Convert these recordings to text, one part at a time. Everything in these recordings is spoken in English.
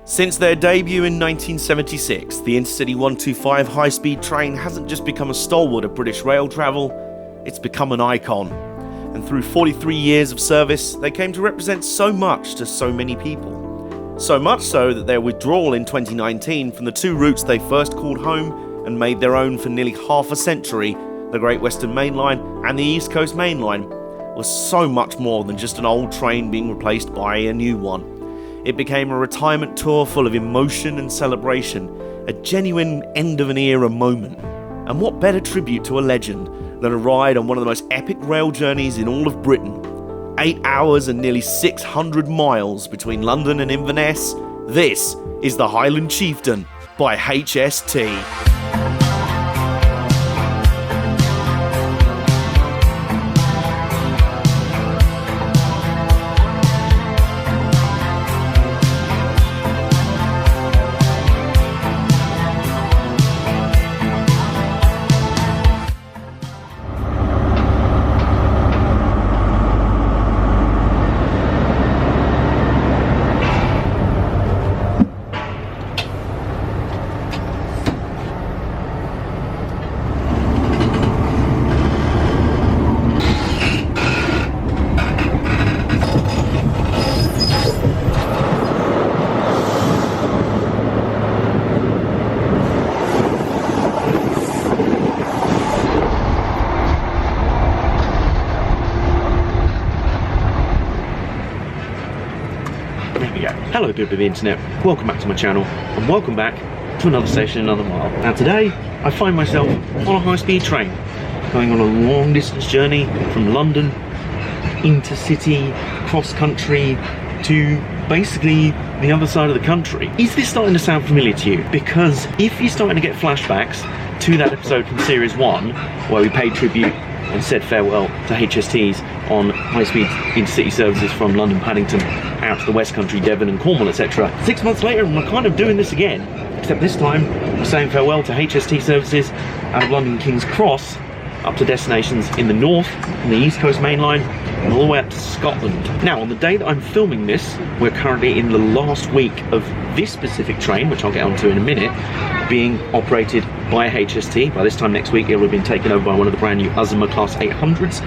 Since their debut in 1976, the Intercity125 High Speed Train hasn't just become a stalwart of British rail travel, it's become an icon. And through 43 years of service, they came to represent so much to so many people. So much so that their withdrawal in 2019 from the two routes they first called home and made their own for nearly half a century, the Great Western Main Line and the East Coast Main Line, was so much more than just an old train being replaced by a new one. It became a retirement tour full of emotion and celebration, a genuine end-of-an-era moment. And what better tribute to a legend than a ride on one of the most epic rail journeys in all of Britain? 8 hours and nearly 600 miles between London and Inverness. This is the Highland Chieftain by HST. Hello people of the internet, welcome back to my channel and welcome back to another station, another mile. Now today I find myself on a high-speed train going on a long distance journey from London, intercity, cross-country to basically the other side of the country. Is this starting to sound familiar to you? Because if you're starting to get flashbacks to that episode from series 1 where we paid tribute and said farewell to HSTs on high-speed intercity services from London, Paddington, out to the West Country, Devon and Cornwall, etc. 6 months later, and we're kind of doing this again, except this time we're saying farewell to HST services out of London King's Cross up to destinations in the north, on the East Coast Main Line, and all the way up to Scotland. Now, on the day that I'm filming this, we're currently in the last week of this specific train, which I'll get onto in a minute, being operated by HST. By this time next week, it will have been taken over by one of the brand new Uzuma Class 800s,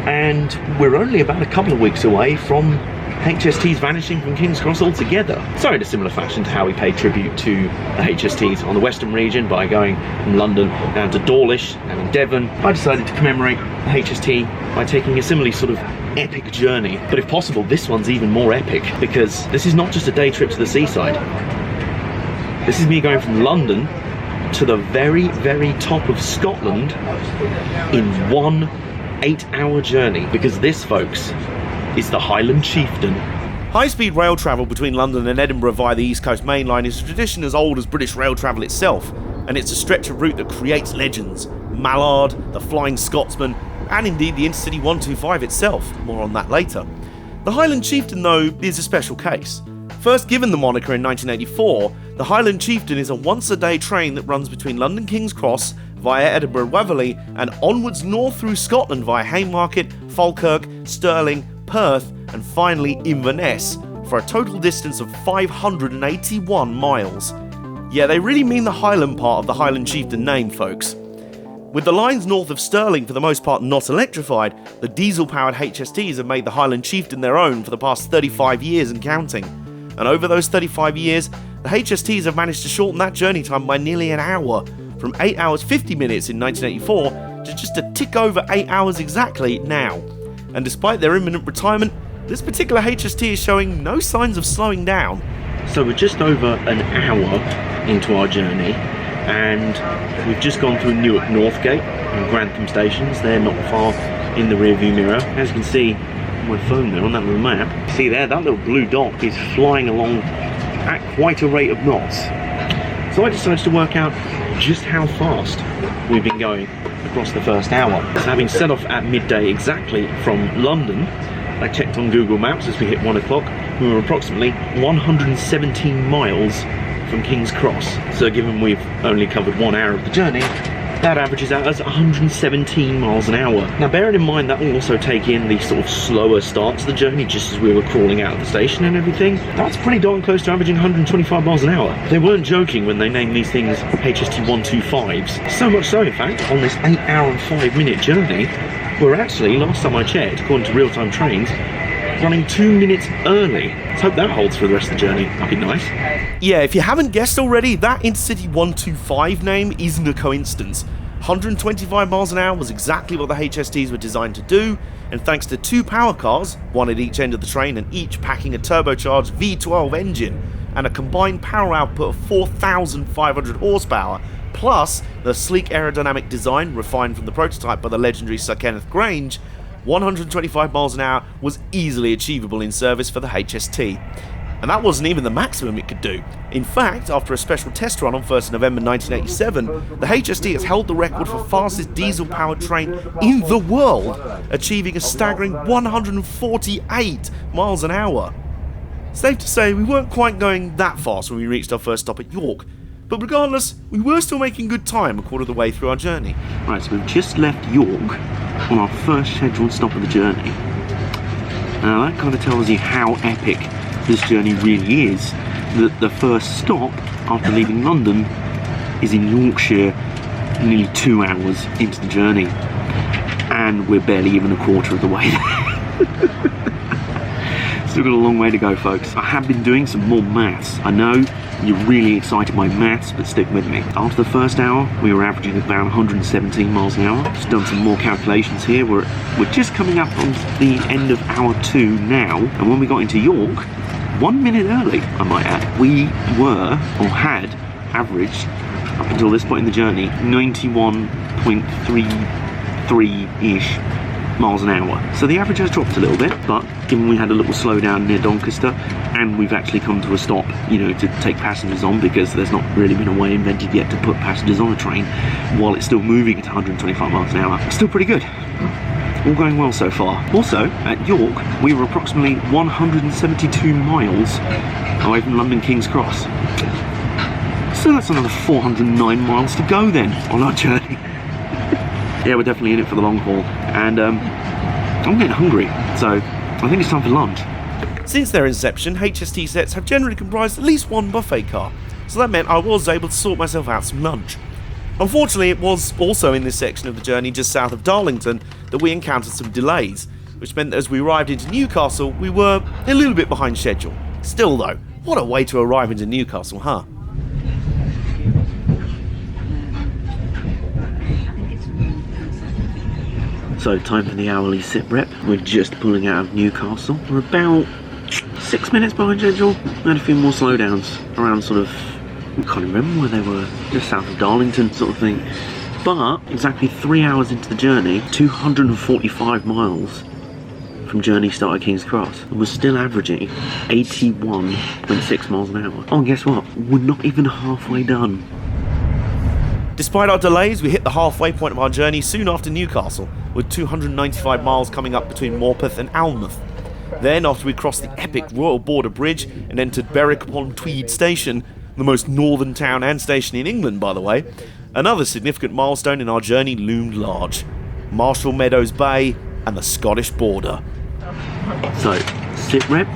and we're only about a couple of weeks away from HSTs vanishing from King's Cross altogether. So in a similar fashion to how we paid tribute to the HSTs on the Western region by going from London down to Dawlish and in Devon, I decided to commemorate the HST by taking a similarly sort of epic journey. But if possible, this one's even more epic because this is not just a day trip to the seaside. This is me going from London to the very, very top of Scotland in one 8-hour journey, because this, folks, is the Highland Chieftain. High-speed rail travel between London and Edinburgh via the East Coast Main Line is a tradition as old as British rail travel itself, and it's a stretch of route that creates legends. Mallard, the Flying Scotsman, and indeed the Intercity125 itself. More on that later. The Highland Chieftain, though, is a special case. First given the moniker in 1984, the Highland Chieftain is a once-a-day train that runs between London King's Cross via Edinburgh Waverley and onwards north through Scotland via Haymarket, Falkirk, Stirling, Perth and finally Inverness for a total distance of 581 miles. Yeah, they really mean the Highland part of the Highland Chieftain name, folks. With the lines north of Stirling for the most part not electrified, the diesel-powered HSTs have made the Highland Chieftain their own for the past 35 years and counting. And over those 35 years, the HSTs have managed to shorten that journey time by nearly an hour, from 8 hours 50 minutes in 1984 to just a tick over 8 hours exactly now. And despite their imminent retirement, this particular HST is showing no signs of slowing down. So we're just over an hour into our journey, and we've just gone through Newark Northgate and Grantham stations. They're not far in the rearview mirror. As you can see on my phone there on that little map, see there, that little blue dot is flying along at quite a rate of knots. So I decided to work out just how fast we've been going across the first hour. So having set off at midday exactly from London, I checked on Google Maps as we hit 1 o'clock, we were approximately 117 miles from King's Cross. So given we've only covered 1 hour of the journey, that averages out as 117 miles an hour. Now bearing in mind that will also take in the sort of slower start to the journey just as we were crawling out of the station and everything, that's pretty darn close to averaging 125 miles an hour. They weren't joking when they named these things HST125s. So much so, in fact, on this 8 hour and 5 minute journey, we're actually, last time I checked, according to real-time trains, running 2 minutes early. Let's hope that holds for the rest of the journey. That'd be nice. Yeah, if you haven't guessed already, that Intercity125 name isn't a coincidence. 125 miles an hour was exactly what the HSTs were designed to do, and thanks to 2 power cars, one at each end of the train and each packing a turbocharged V12 engine and a combined power output of 4,500 horsepower, plus the sleek aerodynamic design refined from the prototype by the legendary Sir Kenneth Grange, 125 miles an hour was easily achievable in service for the HST. And that wasn't even the maximum it could do. In fact, after a special test run on 1st November 1987, the HST has held the record for fastest diesel-powered train in the world, achieving a staggering 148 miles an hour. Safe to say, we weren't quite going that fast when we reached our first stop at York, but regardless, we were still making good time a quarter of the way through our journey. Right, so we've just left York on our first scheduled stop of the journey. Now that kind of tells you how epic this journey really is. The first stop after leaving London is in Yorkshire, nearly 2 hours into the journey, and we're barely even a quarter of the way there. Still got a long way to go, folks. I have been doing some more maths. I know you're really excited by maths, but stick with me. After the first hour, we were averaging about 117 miles an hour. Just done some more calculations here. We're just coming up on the end of hour 2 now, and when we got into York, 1 minute early, I might add, we were, or had, averaged, up until this point in the journey, 91.33-ish miles an hour. So the average has dropped a little bit, but given we had a little slowdown near Doncaster, and we've actually come to a stop, you know, to take passengers on, because there's not really been a way invented yet to put passengers on a train while it's still moving at 125 miles an hour. Still pretty good. All going well so far. Also, at York, we were approximately 172 miles away from London King's Cross. So that's another 409 miles to go then on our journey. Yeah, we're definitely in it for the long haul, and I'm getting hungry, so I think it's time for lunch. Since their inception, HST sets have generally comprised at least one buffet car, so that meant I was able to sort myself out some lunch. Unfortunately, it was also in this section of the journey just south of Darlington that we encountered some delays, which meant that as we arrived into Newcastle, we were a little bit behind schedule. Still though, what a way to arrive into Newcastle, huh? So, time for the hourly sit rep. We're just pulling out of Newcastle. We're about 6 minutes behind schedule. We had a few more slowdowns around sort of, I can't remember where they were, just south of Darlington sort of thing. But exactly 3 hours into the journey, 245 miles from journey start at King's Cross, and we're still averaging 81.6 miles an hour. Oh, and guess what? We're not even halfway done. Despite our delays, we hit the halfway point of our journey soon after Newcastle, with 295 miles coming up between Morpeth and Alnmouth. Then, after we crossed the epic Royal Border Bridge and entered Berwick-upon-Tweed Station, the most northern town and station in England, by the way, another significant milestone in our journey loomed large: Marshall Meadows Bay and the Scottish border. So, sit rep.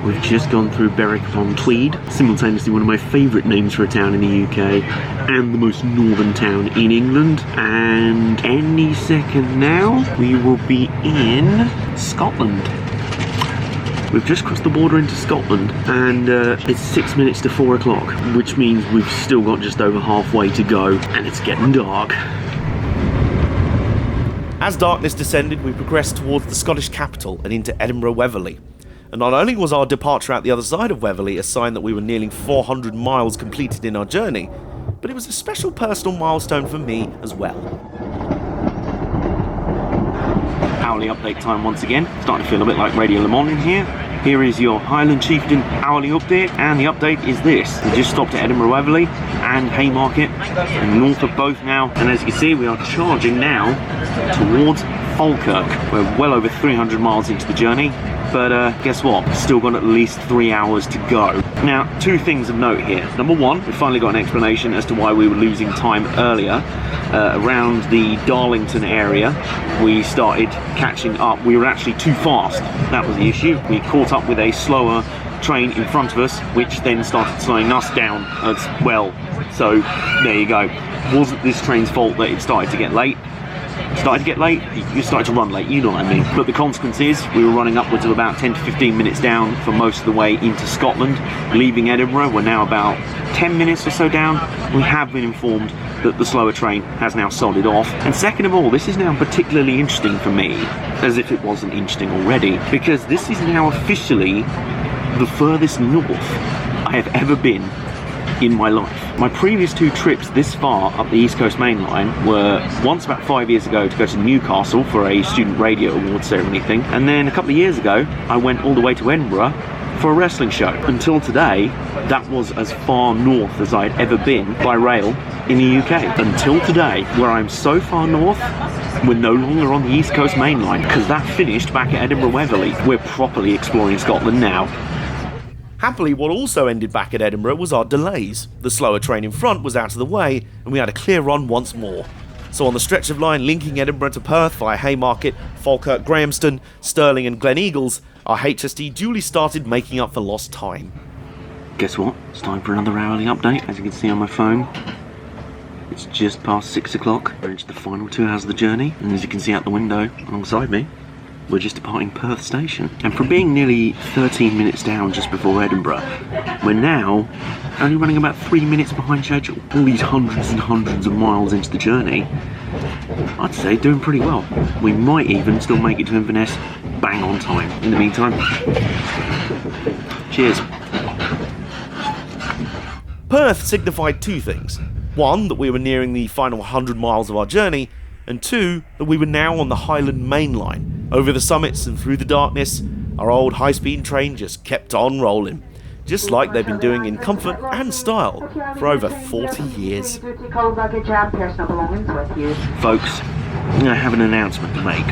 We've just gone through Berwick-upon-Tweed, simultaneously one of my favourite names for a town in the UK, and the most northern town in England. And any second now, we will be in Scotland. We've just crossed the border into Scotland, and it's 6 minutes to 4 o'clock, which means we've still got just over halfway to go, and it's getting dark. As darkness descended, we progressed towards the Scottish capital and into Edinburgh Weatherly. And not only was our departure out the other side of Weatherly a sign that we were nearing 400 miles completed in our journey, but it was a special personal milestone for me as well. Hourly update time once again. Starting to feel a bit like Radio Le Mans in here. Here is your Highland Chieftain hourly update, and the update is this. We just stopped at Edinburgh Weatherly and Haymarket, and north of both now, and as you can see, we are charging now towards Falkirk. We're well over 300 miles into the journey, but guess what? Still got at least 3 hours to go. Now, 2 things of note here. Number 1, we finally got an explanation as to why we were losing time earlier. around the Darlington area, we started catching up. We were actually too fast. That was the issue. We caught up with a slower train in front of us, which then started slowing us down as well. So there you go. Wasn't this train's fault that it started to get late. You started to run late, you know what I mean. But the consequence is we were running upwards of about 10 to 15 minutes down for most of the way into Scotland. Leaving Edinburgh, we're now about 10 minutes or so down. We have been informed that the slower train has now sodded off. And second of all, this is now particularly interesting for me, as if it wasn't interesting already, because this is now officially the furthest north I have ever been in my life. My previous 2 trips this far up the East Coast Main Line were once about 5 years ago to go to Newcastle for a student radio awards ceremony thing, and then a couple of years ago I went all the way to Edinburgh for a wrestling show. Until today, that was as far north as I'd ever been by rail in the UK. Until today, where I'm so far north, we're no longer on the East Coast Main Line, because that finished back at Edinburgh Weatherly. We're properly exploring Scotland now. Happily, what also ended back at Edinburgh was our delays. The slower train in front was out of the way, and we had a clear run once more. So on the stretch of line linking Edinburgh to Perth via Haymarket, Falkirk, Grahamston, Stirling and Glen Eagles, our HST duly started making up for lost time. Guess what? It's time for another hourly update. As you can see on my phone, it's just past 6 o'clock. We're into the final 2 hours of the journey, and as you can see out the window alongside me, we're just departing Perth Station. And from being nearly 13 minutes down just before Edinburgh, we're now only running about 3 minutes behind schedule. All these hundreds and hundreds of miles into the journey, I'd say doing pretty well. We might even still make it to Inverness bang on time. In the meantime, cheers. Perth signified 2 things. 1, that we were nearing the final 100 miles of our journey, and 2, that we were now on the Highland Main Line. Over the summits and through the darkness, our old high-speed train just kept on rolling, just like they've been doing in comfort and style for over 40 years. Folks, I have an announcement to make.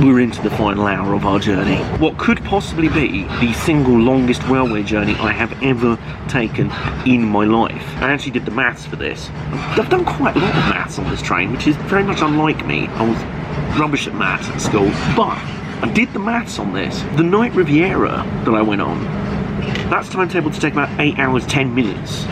We're into the final hour of our journey. What could possibly be the single longest railway journey I have ever taken in my life. I actually did the maths for this. I've done quite a lot of maths on this train, which is very much unlike me. I was rubbish at maths at school, but I did the maths on this. The night Riviera that I went on, that's timetable to take about 8 hours 10 minutes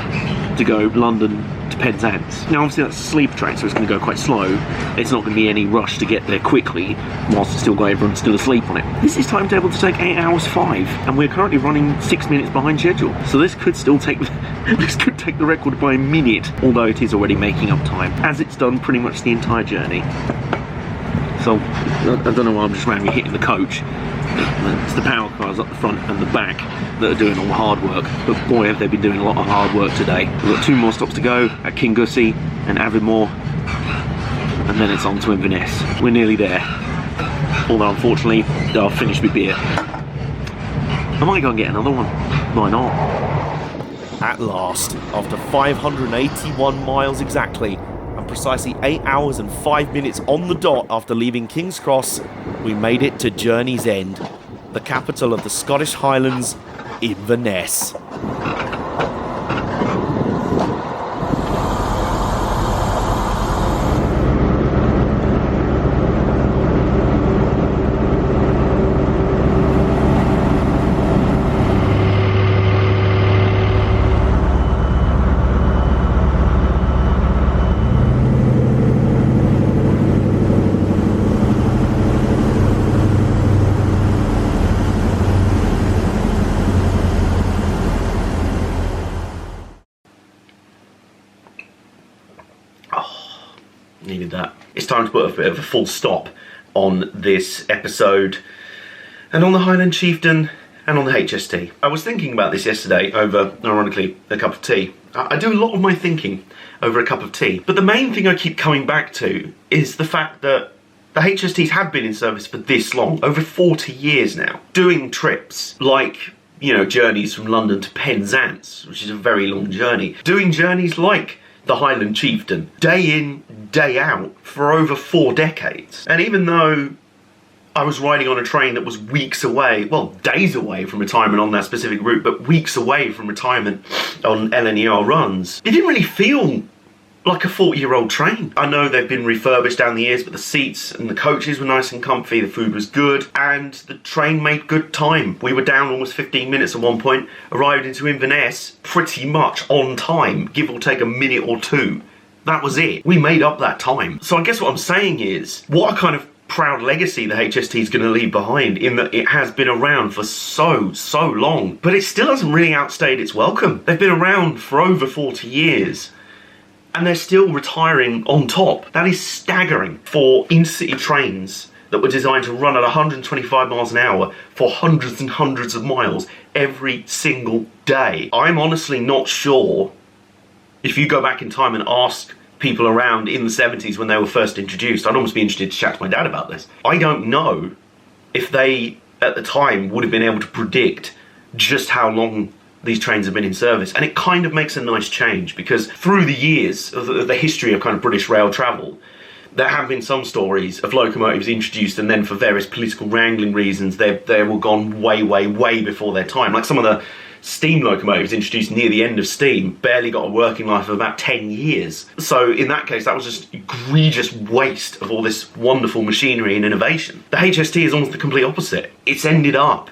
to go London to Penzance. Now obviously that's a sleeper train, so it's going to go quite slow. It's not going to be any rush to get there quickly whilst it's still got everyone still asleep on it. This is timetable to take 8 hours 5, and we're currently running 6 minutes behind schedule. So this could still take this could take the record by a minute, although it is already making up time, as it's done pretty much the entire journey. So I don't know why I'm just randomly hitting the coach. It's the power cars up the front and the back that are doing all the hard work, but boy have they been doing a lot of hard work today. We've got 2 more stops to go at Kingussie and Aviemore, and then it's on to Inverness. We're nearly there, although unfortunately I'll finish my beer. I might go and get another one, why not? At last, after 581 miles exactly, and precisely 8 hours and 5 minutes on the dot after leaving King's Cross, we made it to Journey's End, the capital of the Scottish Highlands, Inverness. Needed that. It's time to put a bit of a full stop on this episode and on the Highland Chieftain and on the HST. I was thinking about this yesterday over, ironically, a cup of tea. I do a lot of my thinking over a cup of tea, but the main thing I keep coming back to is the fact that the HSTs have been in service for this long, over 40 years now, doing trips like, you know, journeys from London to Penzance, which is a very long journey, doing journeys like the Highland Chieftain, day in, day out, for over 4 decades. And even though I was riding on a train that was weeks away, well, days away from retirement on that specific route, but weeks away from retirement on LNER runs, it didn't really feel like a 40-year-old train. I know they've been refurbished down the years, but the seats and the coaches were nice and comfy, the food was good, and the train made good time. We were down almost 15 minutes at one point, arrived into Inverness pretty much on time, give or take a minute or two. That was it. We made up that time. So I guess what I'm saying is, what a kind of proud legacy the HST is going to leave behind, in that it has been around for so long, but it still hasn't really outstayed its welcome. They've been around for over 40 years. And they're still retiring on top. That is staggering for intercity trains that were designed to run at 125 miles an hour for hundreds and hundreds of miles every single day. I'm honestly not sure, if you go back in time and ask people around in the 70s when they were first introduced, I'd almost be interested to chat to my dad about this. I don't know if they, at the time, would have been able to predict just how long these trains have been in service. And it kind of makes a nice change, because through the years of the history of kind of British rail travel, there have been some stories of locomotives introduced and then for various political wrangling reasons they were gone way before their time. Like some of the steam locomotives introduced near the end of steam barely got a working life of about 10 years. So in that case, that was just egregious waste of all this wonderful machinery and innovation. The HST is almost the complete opposite. It's ended up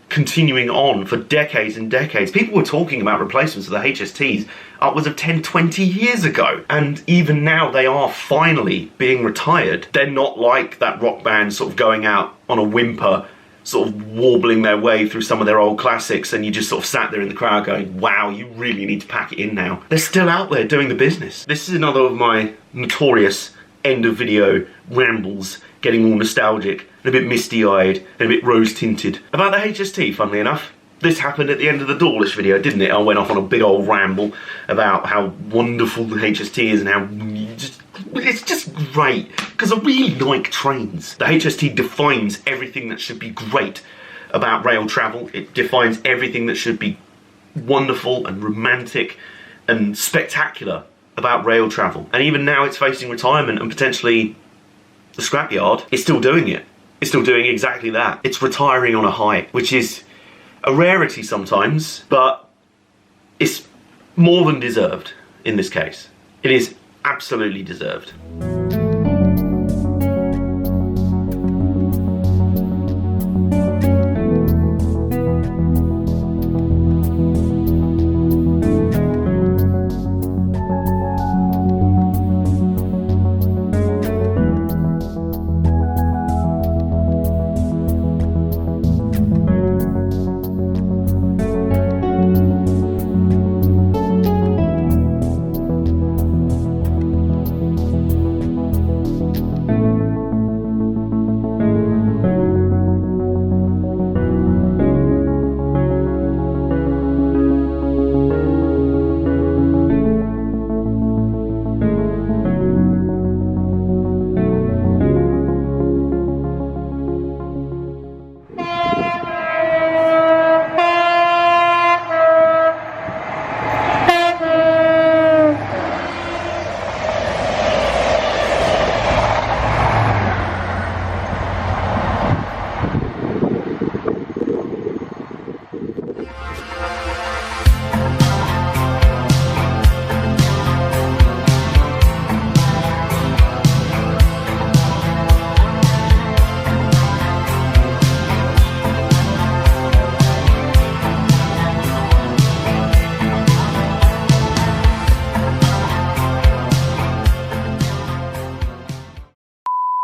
continuing on for decades and decades. People were talking about replacements of the HSTs upwards of 10-20 years ago, and even now they are finally being retired. They're not like that rock band sort of going out on a whimper, sort of warbling their way through some of their old classics, and you just sort of sat there in the crowd going, wow, you really need to pack it in now. They're still out there doing the business. This is another of my notorious end of video rambles, getting all nostalgic and a bit misty-eyed and a bit rose-tinted. About the HST, funnily enough. This happened at the end of the Dawlish video, didn't it? I went off on a big old ramble about how wonderful the HST is and how it's just great, because I really like trains. The HST defines everything that should be great about rail travel. It defines everything that should be wonderful and romantic and spectacular about rail travel. And even now it's facing retirement and potentially the scrapyard, it's still doing it. It's still doing exactly that. It's retiring on a high, which is a rarity sometimes, but it's more than deserved in this case. It is absolutely deserved.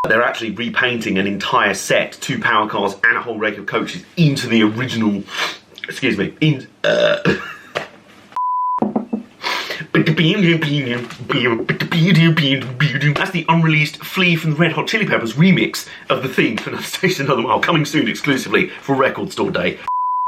They're actually repainting an entire set, 2 power cars and a whole rake of coaches into the original, excuse me, that's the unreleased Flea from the Red Hot Chili Peppers remix of the theme for Another Station Another Mile, coming soon exclusively for Record Store Day.